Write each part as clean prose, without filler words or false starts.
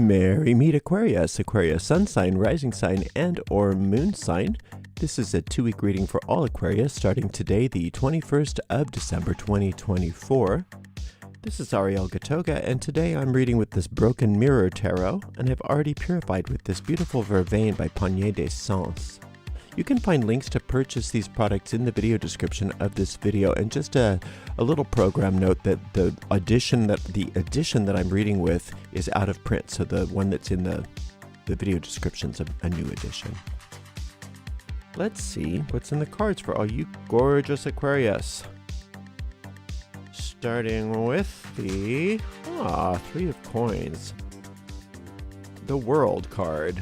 Merry meet Aquarius, Aquarius sun sign, rising sign, and or moon sign. This is a 2-week reading for all Aquarius starting today, the 21st of December 2024. This is Ariel, and today I'm reading with this Broken Mirror Tarot, and I've already purified with this beautiful Vervain by Panier des Sens. You can find links to purchase these products in the video description of this video, and just a little program note that the edition that I'm reading with is out of print, so the one that's in the video description is a new edition. Let's see what's in the cards for all you gorgeous Aquarius. Starting with the Three of Coins, the World card,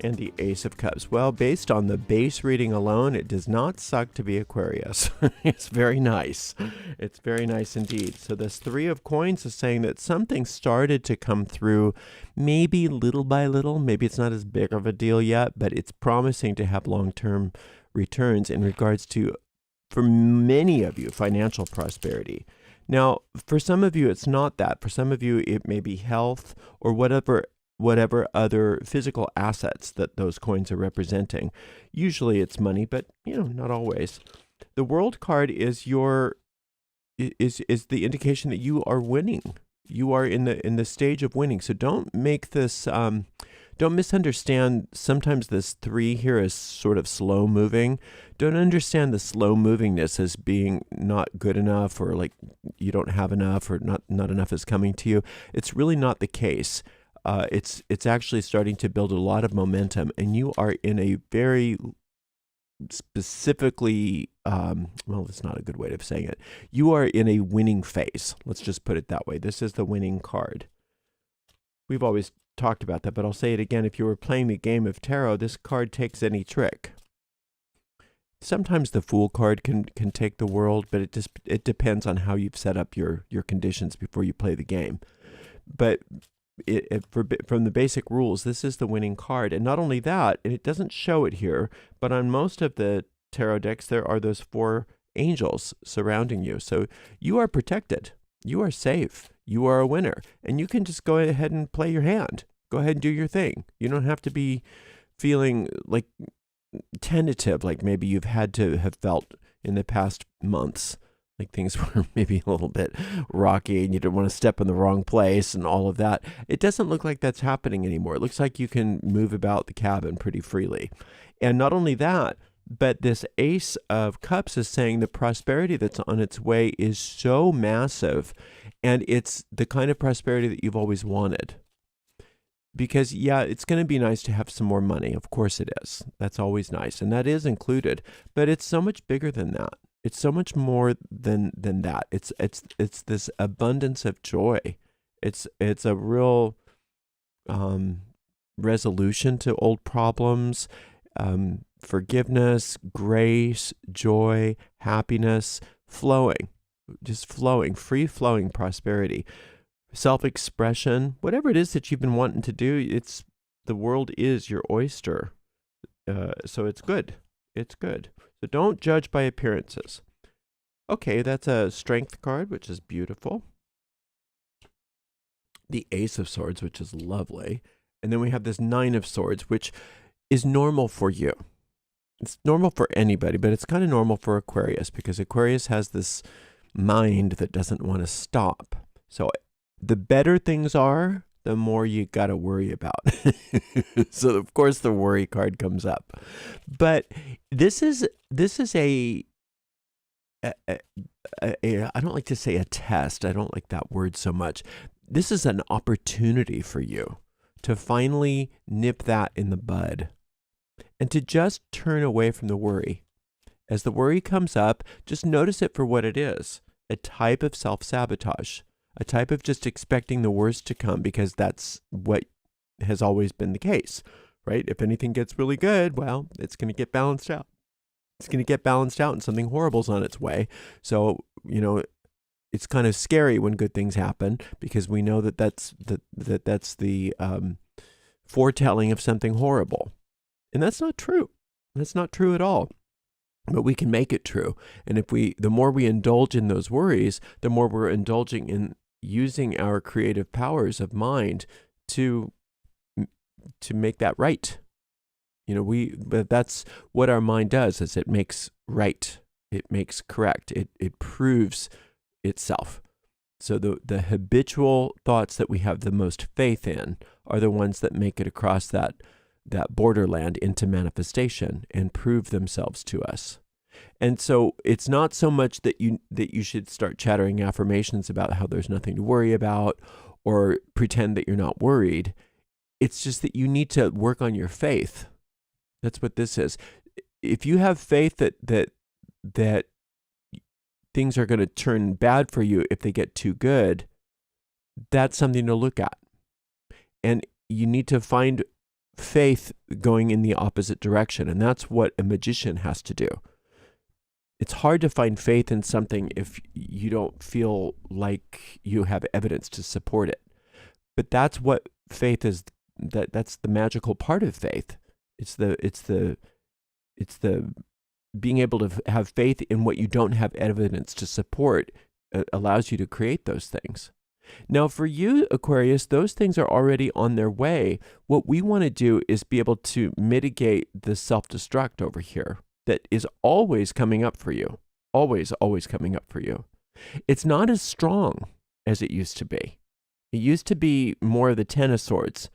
and the Ace of Cups. Well, based on the base reading alone, it does not suck to be Aquarius. It's very nice. It's very nice indeed. So this Three of Coins is saying that something started to come through, maybe little by little. Maybe it's not as big of a deal yet, but it's promising to have long-term returns in regards to, for many of you, financial prosperity. Now, for some of you, it's not that. For some of you, it may be health or whatever other physical assets that those coins are representing. Usually it's money, but not always. The World card is the indication that you are winning. You are in the stage of winning. So don't make this don't misunderstand. Sometimes this 3 here is sort of slow moving. Don't understand the slow movingness as being not good enough, or like you don't have enough, or not enough is coming to you. It's really not the case. It's actually starting to build a lot of momentum, and you are in a very specifically, well, that's not a good way of saying it. You are in a winning phase. Let's just put it that way. This is the winning card. We've always talked about that, but I'll say it again. If you were playing the game of tarot, this card takes any trick. Sometimes the Fool card can take the World, but it depends on how you've set up your conditions before you play the game. But from the basic rules, this is the winning card. And not only that, and it doesn't show it here, but on most of the tarot decks, there are those 4 angels surrounding you. So you are protected. You are safe. You are a winner. And you can just go ahead and play your hand. Go ahead and do your thing. You don't have to be feeling like tentative, like maybe you've had to have felt in the past months. Like things were maybe a little bit rocky and you didn't want to step in the wrong place and all of that. It doesn't look like that's happening anymore. It looks like you can move about the cabin pretty freely. And not only that, but this Ace of Cups is saying the prosperity that's on its way is so massive, and it's the kind of prosperity that you've always wanted. Because, yeah, it's going to be nice to have some more money. Of course it is. That's always nice, and that is included. But it's so much bigger than that. It's so much more than that. It's this abundance of joy. It's a real resolution to old problems, forgiveness, grace, joy, happiness, flowing, just flowing, free-flowing prosperity, self-expression, whatever it is that you've been wanting to do. The world is your oyster, so it's good. It's good. So don't judge by appearances. Okay, that's a Strength card, which is beautiful. The Ace of Swords, which is lovely. And then we have this 9 of Swords, which is normal for you. It's normal for anybody, but it's kind of normal for Aquarius, because Aquarius has this mind that doesn't want to stop. So the better things are, the more you got to worry about. So of course the worry card comes up. But this is a I don't like to say a test. I don't like that word so much. This is an opportunity for you to finally nip that in the bud and to just turn away from the worry. As the worry comes up, just notice it for what it is, a type of self-sabotage. A type of just expecting the worst to come, because that's what has always been the case, right? If anything gets really good, well, it's going to get balanced out. It's going to get balanced out and something horrible's on its way. So, it's kind of scary when good things happen, because we know that's the foretelling of something horrible. And that's not true. That's not true at all. But we can make it true. And the more we indulge in those worries, the more we're indulging using our creative powers of mind to make that right. But that's what our mind does, is it makes right. It makes correct. It proves itself. So the habitual thoughts that we have the most faith in are the ones that make it across that borderland into manifestation and prove themselves to us. And so it's not so much that you should start chattering affirmations about how there's nothing to worry about or pretend that you're not worried. It's just that you need to work on your faith. That's what this is. If you have faith that things are going to turn bad for you if they get too good, that's something to look at. And you need to find faith going in the opposite direction. And that's what a magician has to do. It's hard to find faith in something if you don't feel like you have evidence to support it. But that's what faith is. That's the magical part of faith. It's the being able to have faith in what you don't have evidence to support allows you to create those things. Now, for you, Aquarius, those things are already on their way. What we want to do is be able to mitigate the self-destruct over here that is always coming up for you. Always, always coming up for you. It's not as strong as it used to be. It used to be more of the Ten of Swords.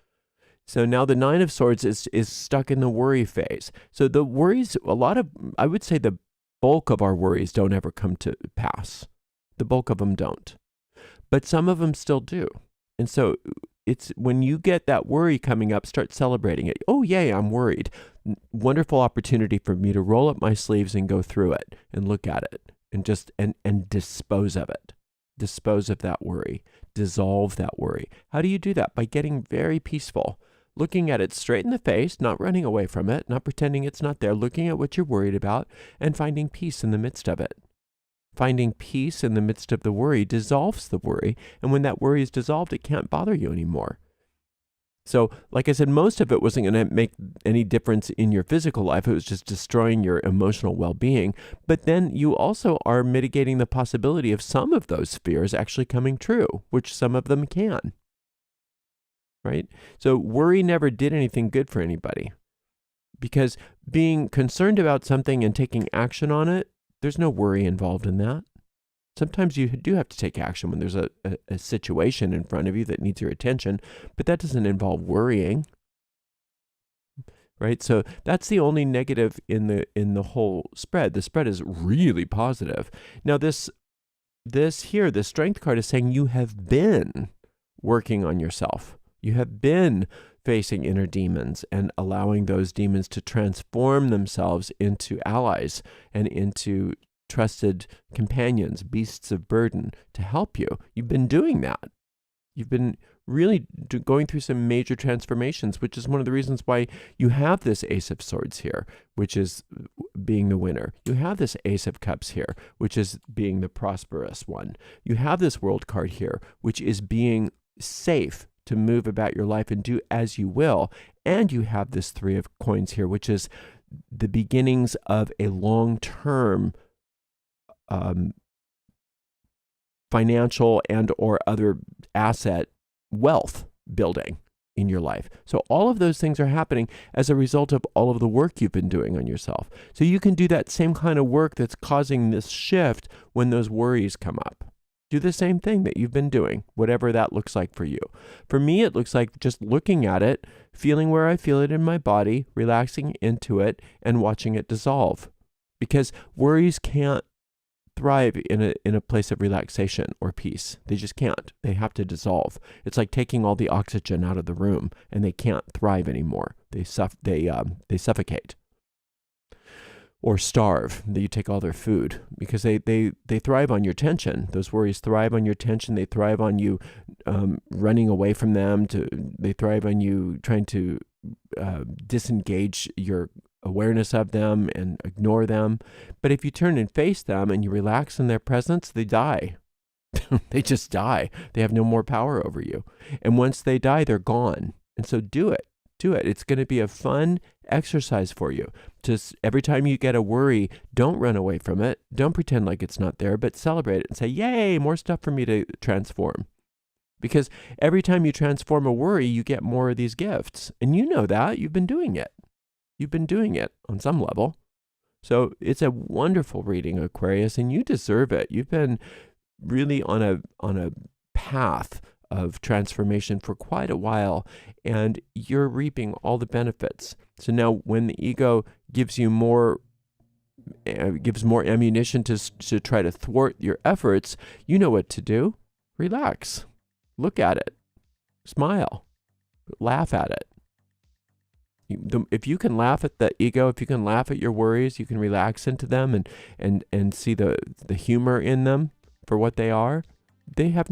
So now the Nine of Swords is stuck in the worry phase. So the worries, I would say the bulk of our worries don't ever come to pass. The bulk of them don't. But some of them still do. And so it's when you get that worry coming up, start celebrating it. Oh, yay, I'm worried. Wonderful opportunity for me to roll up my sleeves and go through it and look at it and just and dispose of it. Dispose of that worry. Dissolve that worry. How do you do that? By getting very peaceful. Looking at it straight in the face, not running away from it, not pretending it's not there, looking at what you're worried about and finding peace in the midst of it. Finding peace in the midst of the worry dissolves the worry. And when that worry is dissolved, it can't bother you anymore. So, like I said, most of it wasn't going to make any difference in your physical life. It was just destroying your emotional well-being. But then you also are mitigating the possibility of some of those fears actually coming true, which some of them can. Right? So worry never did anything good for anybody, because being concerned about something and taking action on it, there's no worry involved in that. Sometimes you do have to take action when there's a situation in front of you that needs your attention, but that doesn't involve worrying. Right? So that's the only negative in the whole spread. The spread is really positive. Now this strength card is saying you have been working on yourself. You have been facing inner demons and allowing those demons to transform themselves into allies and into trusted companions, beasts of burden to help you. You've been doing that. You've been really going through some major transformations, which is one of the reasons why you have this Ace of Swords here, which is being the winner. You have this Ace of Cups here, which is being the prosperous one. You have this World card here, which is being safe to move about your life and do as you will. And you have this Three of Coins here, which is the beginnings of a long-term financial and or other asset wealth building in your life. So all of those things are happening as a result of all of the work you've been doing on yourself. So you can do that same kind of work that's causing this shift when those worries come up. Do the same thing that you've been doing, whatever that looks like for you. For me, it looks like just looking at it, feeling where I feel it in my body, relaxing into it, and watching it dissolve. Because worries can't thrive in a place of relaxation or peace. They just can't. They have to dissolve. It's like taking all the oxygen out of the room, and they can't thrive anymore. They suffocate. Or starve, that you take all their food, because they thrive on your tension. Those worries thrive on your tension. They thrive on you running away from them. They thrive on you trying to disengage your awareness of them and ignore them. But if you turn and face them and you relax in their presence, they die. They just die. They have no more power over you. And once they die, they're gone. And so do it. Do it. It's going to be a fun exercise for you. Just every time you get a worry, don't run away from it. Don't pretend like it's not there, but celebrate it and say, yay, more stuff for me to transform. Because every time you transform a worry, you get more of these gifts. And you know that. You've been doing it. You've been doing it on some level. So it's a wonderful reading, Aquarius, and you deserve it. You've been really on a path of transformation for quite a while, and you're reaping all the benefits. So now when the ego gives you more ammunition to try to thwart your efforts, you know what to do. Relax. Look at it. Smile. Laugh at it. If you can laugh at the ego, if you can laugh at your worries, you can relax into them and see the humor in them for what they are. They have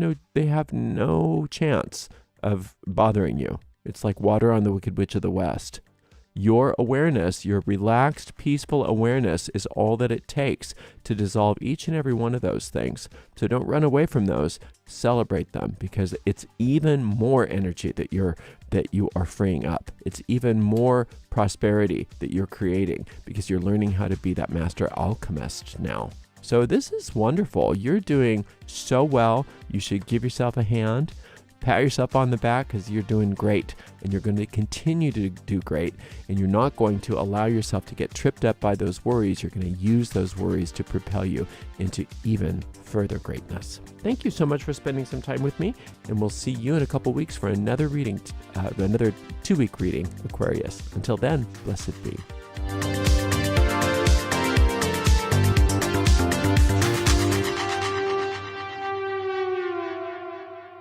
no chance of bothering you. It's like water on the Wicked Witch of the West. Your awareness, your relaxed, peaceful awareness is all that it takes to dissolve each and every one of those things. So don't run away from those. Celebrate them, because it's even more energy that you are freeing up. It's even more prosperity that you're creating, because you're learning how to be that master alchemist now. So this is wonderful. You're doing so well. You should give yourself a hand. Pat yourself on the back, because you're doing great, and you're going to continue to do great, and you're not going to allow yourself to get tripped up by those worries. You're going to use those worries to propel you into even further greatness. Thank you so much for spending some time with me, and we'll see you in a couple weeks for another reading, another 2-week reading, Aquarius. Until then, blessed be.